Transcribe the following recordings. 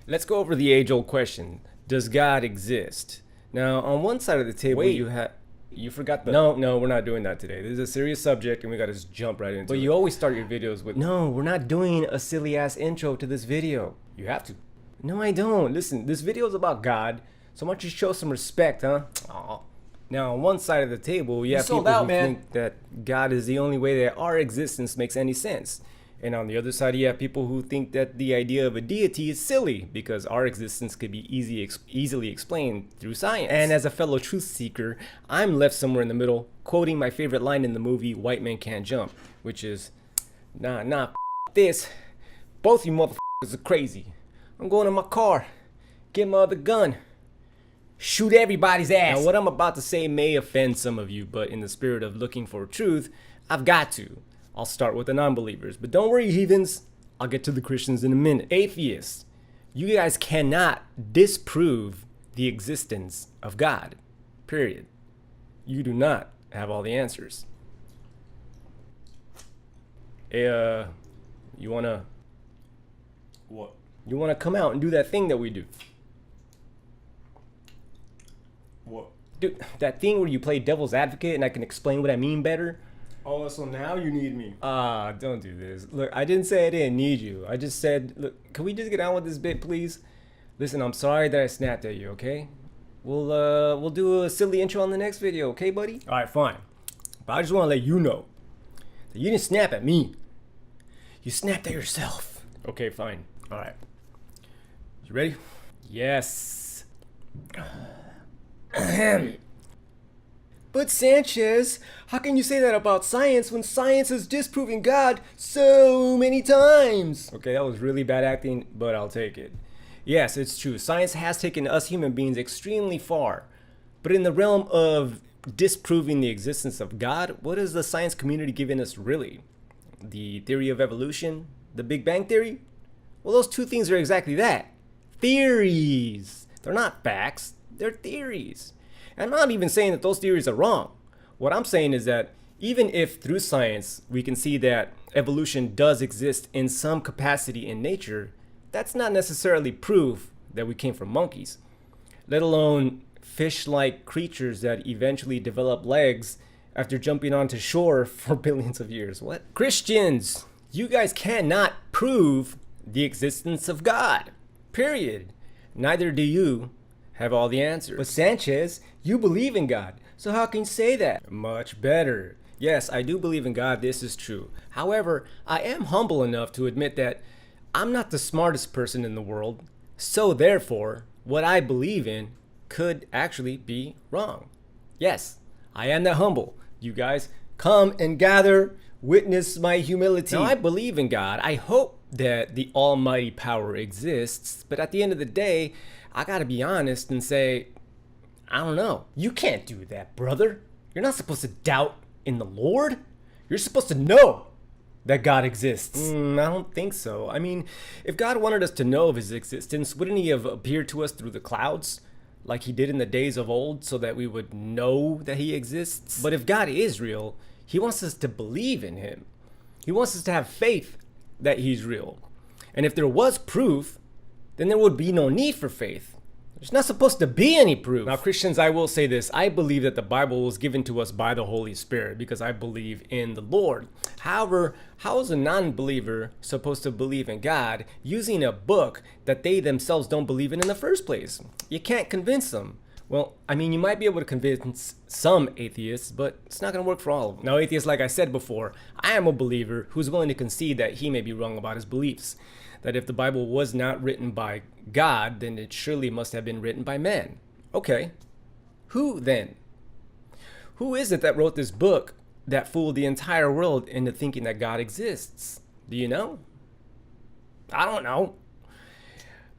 Let's go over the age-old question. Does God exist? Now, on one side of the table, Wait. you have... You forgot the. No, we're not doing that today. This is a serious subject, and we gotta just jump right into But it. you always start your videos with. No, we're not doing a silly-ass intro to this video. You have to. No, I don't. Listen, this video is about God, so why don't you show some respect, huh? Aw. Now, on one side of the table, you have sold people out, who man. think that God is the only way that our existence makes any sense. And on the other side, you have people who think that the idea of a deity is silly because our existence could be easily explained through science. And as a fellow truth seeker, I'm left somewhere in the middle, quoting my favorite line in the movie White Man Can't Jump, which is, nah, this. Both you motherfuckers are crazy. I'm going to my car, get my other gun, shoot everybody's ass. Now, what I'm about to say may offend some of you, but in the spirit of looking for truth, I've got to. I'll start with the non-believers, but don't worry, heathens. I'll get to the Christians in a minute. Atheists, you guys cannot disprove the existence of God. Period. You do not have all the answers. Hey, you wanna What? come out and do that thing that we do? What? Dude, that thing where you play devil's advocate and I can explain what I mean better? Oh, so now you need me. Don't do this. Look, I didn't say I didn't need you. I just said, look, can we just get on with this bit, please? Listen, I'm sorry that I snapped at you, okay? We'll do a silly intro on the next video, okay, buddy? All right, fine. But I just want to let you know that you didn't snap at me. You snapped at yourself. Okay, fine. All right. You ready? Yes. But Sanchez, how can you say that about science when science is disproving God so many times? Okay, that was really bad acting, but I'll take it. Yes, it's true. Science has taken us human beings extremely far. But in the realm of disproving the existence of God, what is the science community giving us really? The theory of evolution? The Big Bang Theory? Well, those two things are exactly that. Theories. They're not facts. They're theories. And I'm not even saying that those theories are wrong. What I'm saying is that even if through science we can see that evolution does exist in some capacity in nature, that's not necessarily proof that we came from monkeys, let alone fish-like creatures that eventually develop legs after jumping onto shore for billions of years. What? Christians, you guys cannot prove the existence of God. Period. Neither do you have all the answers. But Sanchez, you believe in God, so how can you say that? Much better. Yes, I do believe in God, this is true. However, I am humble enough to admit that I'm not the smartest person in the world, so therefore, what I believe in could actually be wrong. Yes, I am that humble. You guys, come and gather, witness my humility. Now, I believe in God. I hope that the almighty power exists, but at the end of the day, I gotta be honest and say, I don't know. You can't do that, brother. You're not supposed to doubt in the Lord. You're supposed to know that God exists. I don't think so. I mean, if God wanted us to know of his existence, wouldn't he have appeared to us through the clouds like he did in the days of old so that we would know that he exists? But if God is real, he wants us to believe in him. He wants us to have faith that he's real. And if there was proof, then there would be no need for faith. There's not supposed to be any proof. Now, Christians, I will say this. I believe that the Bible was given to us by the Holy Spirit because I believe in the Lord. However, how is a non-believer supposed to believe in God using a book that they themselves don't believe in the first place? You can't convince them. Well, I mean, you might be able to convince some atheists, but it's not going to work for all of them. Now, atheists, like I said before, I am a believer who's willing to concede that he may be wrong about his beliefs. That if the Bible was not written by God, then it surely must have been written by men. Okay, who then? Who is it that wrote this book that fooled the entire world into thinking that God exists? Do you know? I don't know.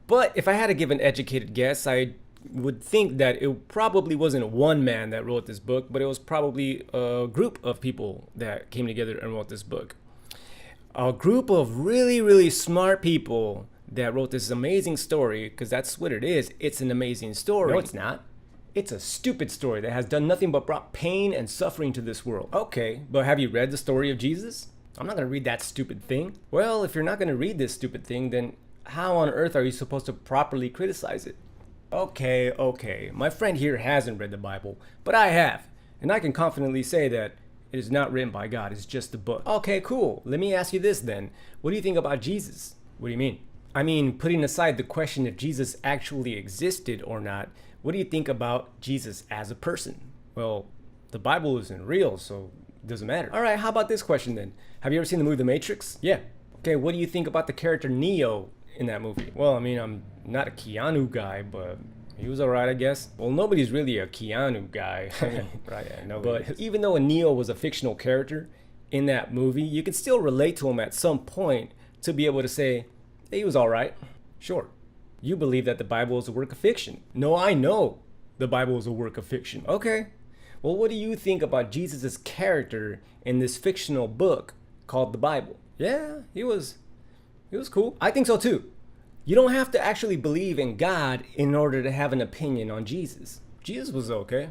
But if I had to give an educated guess, I would think that it probably wasn't one man that wrote this book, but it was probably a group of people that came together and wrote this book. A group of really, really smart people that wrote this amazing story, because that's what it is. It's an amazing story. No, it's not. It's a stupid story that has done nothing but brought pain and suffering to this world. Okay, but have you read the story of Jesus? I'm not going to read that stupid thing. Well, if you're not going to read this stupid thing, then how on earth are you supposed to properly criticize it? Okay, my friend here hasn't read the Bible, but I have, and I can confidently say that it is not written by God, it's just a book. Okay, cool. Let me ask you this then. What do you think about Jesus? What do you mean? I mean, putting aside the question if Jesus actually existed or not, what do you think about Jesus as a person? Well, the Bible isn't real, so it doesn't matter. All right, how about this question then? Have you ever seen the movie The Matrix? Yeah. Okay, what do you think about the character Neo in that movie? Well, I mean, I'm not a Keanu guy, but he was alright, I guess. Well, nobody's really a Keanu guy. Right, yeah, no. But even though Neo was a fictional character in that movie, you could still relate to him at some point to be able to say, hey, he was alright. Sure. You believe that the Bible is a work of fiction. No, I know the Bible is a work of fiction. Okay. Well, what do you think about Jesus' character in this fictional book called the Bible? Yeah, he was cool. I think so too. You don't have to actually believe in God in order to have an opinion on Jesus. Jesus was okay.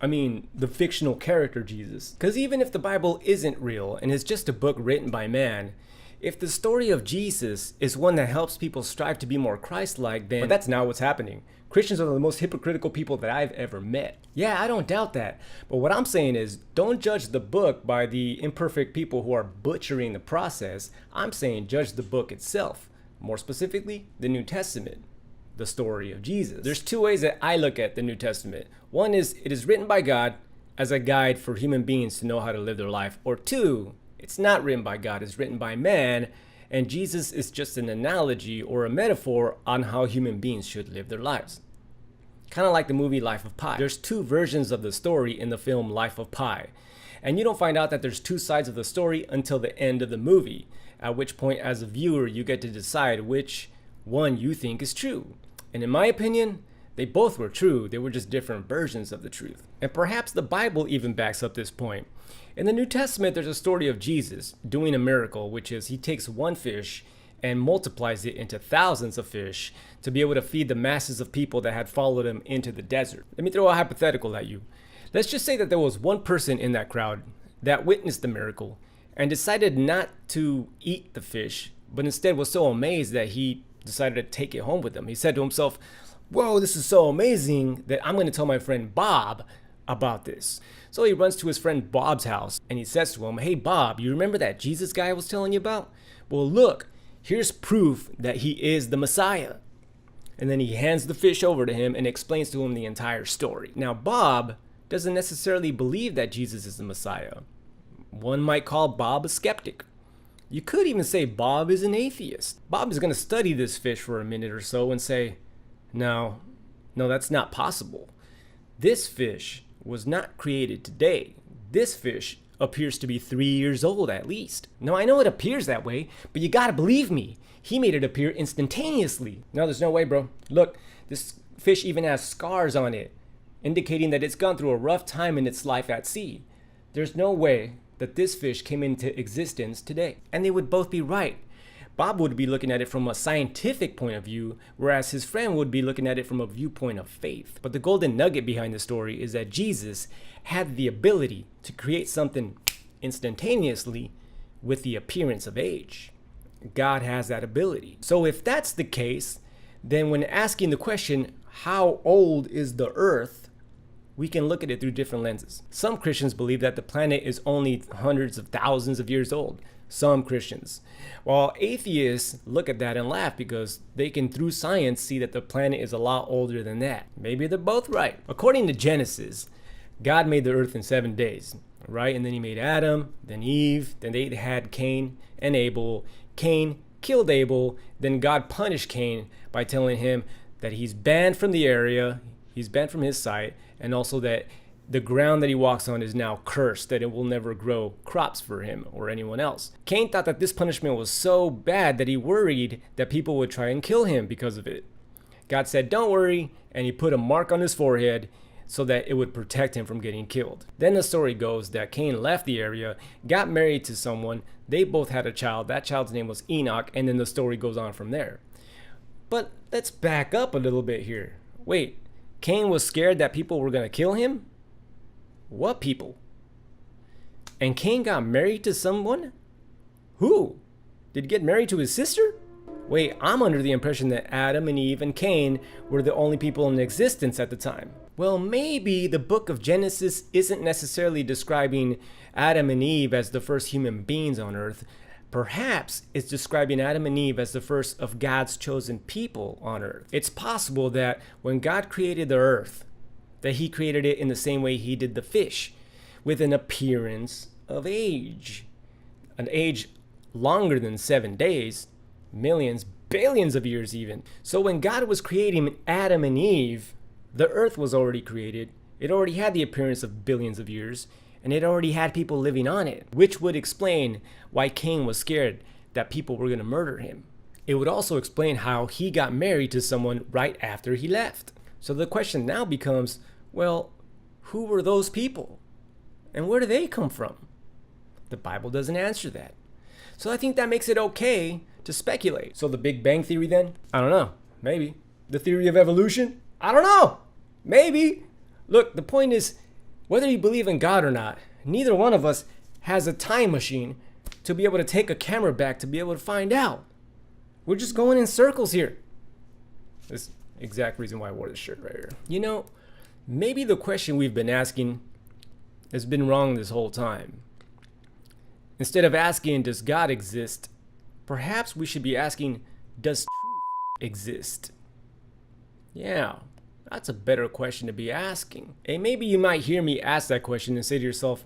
I mean, the fictional character Jesus. Because even if the Bible isn't real and is just a book written by man, if the story of Jesus is one that helps people strive to be more Christ-like, then... But that's not what's happening. Christians are the most hypocritical people that I've ever met. Yeah, I don't doubt that. But what I'm saying is, don't judge the book by the imperfect people who are butchering the process. I'm saying judge the book itself. More specifically, the New Testament, the story of Jesus. There's two ways that I look at the New Testament. One is, it is written by God as a guide for human beings to know how to live their life. Or two, it's not written by God, it's written by man, and Jesus is just an analogy or a metaphor on how human beings should live their lives. Kind of like the movie Life of Pi. There's two versions of the story in the film Life of Pi, and you don't find out that there's two sides of the story until the end of the movie, at which point as a viewer you get to decide which one you think is true. And in my opinion, they both were true, they were just different versions of the truth. And perhaps the Bible even backs up this point. In the New Testament, there's a story of Jesus doing a miracle, which is he takes one fish and multiplies it into thousands of fish to be able to feed the masses of people that had followed him into the desert. Let me throw a hypothetical at you. Let's just say that there was one person in that crowd that witnessed the miracle and decided not to eat the fish, but instead was so amazed that he decided to take it home with him. He said to himself, whoa, this is so amazing that I'm going to tell my friend Bob about this. So he runs to his friend Bob's house and he says to him, hey Bob, you remember that Jesus guy I was telling you about? Well, look, here's proof that he is the Messiah. And then he hands the fish over to him and explains to him the entire story. Now, Bob doesn't necessarily believe that Jesus is the Messiah. One might call Bob a skeptic. You could even say Bob is an atheist. Bob is going to study this fish for a minute or so and say, no, that's not possible. This fish was not created today. This fish appears to be 3 years old at least. Now, I know it appears that way, but you gotta believe me. He made it appear instantaneously. No, there's no way, bro. Look, this fish even has scars on it, indicating that it's gone through a rough time in its life at sea. There's no way that this fish came into existence today. And they would both be right. Bob would be looking at it from a scientific point of view, whereas his friend would be looking at it from a viewpoint of faith. But the golden nugget behind the story is that Jesus had the ability to create something instantaneously with the appearance of age. God has that ability. So if that's the case, then when asking the question, how old is the earth, we can look at it through different lenses. Some Christians believe that the planet is only hundreds of thousands of years old. Some Christians. While atheists look at that and laugh because they can, through science, see that the planet is a lot older than that. Maybe they're both right. According to Genesis, God made the earth in 7 days, right? And then he made Adam, then Eve, then they had Cain and Abel. Cain killed Abel, then God punished Cain by telling him that he's banned from the area, he's banned from his sight, and also that the ground that he walks on is now cursed, that it will never grow crops for him or anyone else. Cain thought that this punishment was so bad that he worried that people would try and kill him because of it. God said, don't worry, and he put a mark on his forehead so that it would protect him from getting killed. Then the story goes that Cain left the area, got married to someone, they both had a child, that child's name was Enoch, and then the story goes on from there. But let's back up a little bit here. Wait, Cain was scared that people were going to kill him? What people? And Cain got married to someone? Who? Did he get married to his sister? Wait, I'm under the impression that Adam and Eve and Cain were the only people in existence at the time. Well, maybe the book of Genesis isn't necessarily describing Adam and Eve as the first human beings on earth. Perhaps it's describing Adam and Eve as the first of God's chosen people on earth. It's possible that when God created the earth, that he created it in the same way he did the fish, with an appearance of age. An age longer than 7 days, millions, billions of years even. So when God was creating Adam and Eve, the earth was already created. It already had the appearance of billions of years, and it already had people living on it, which would explain why Cain was scared that people were going to murder him. It would also explain how he got married to someone right after he left. So the question now becomes, well, who were those people? And where do they come from? The Bible doesn't answer that. So I think that makes it okay to speculate. So the Big Bang Theory then? I don't know. Maybe. The theory of evolution? I don't know. Maybe. Look, the point is, whether you believe in God or not, neither one of us has a time machine to be able to take a camera back to be able to find out. We're just going in circles here. This exact reason why I wore this shirt right here. You know, maybe the question we've been asking has been wrong this whole time. Instead of asking, does God exist? Perhaps we should be asking, does truth exist? Yeah, that's a better question to be asking. And maybe you might hear me ask that question and say to yourself,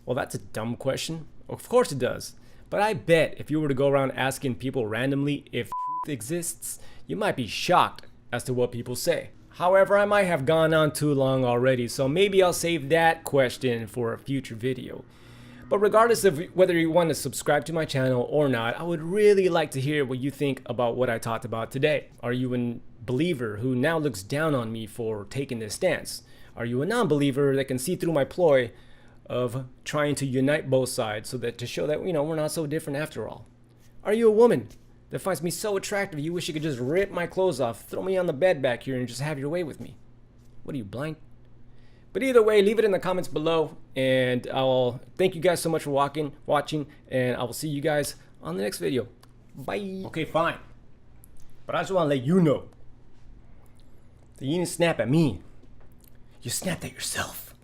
well, that's a dumb question. Of course it does. But I bet if you were to go around asking people randomly if truth exists, you might be shocked as to what people say. However, I might have gone on too long already, so maybe I'll save that question for a future video. But regardless of whether you want to subscribe to my channel or not, I would really like to hear what you think about what I talked about today. Are you a believer who now looks down on me for taking this stance? Are you a non-believer that can see through my ploy of trying to unite both sides so that to show that, we're not so different after all? Are you a woman that finds me so attractive you wish you could just rip my clothes off, throw me on the bed back here and just have your way with me? What are you, blind? But either way, leave it in the comments below, and I'll thank you guys so much for watching, and I will see you guys on the next video. Bye. Okay, fine. But I just want to let you know that you didn't snap at me. You snapped at yourself.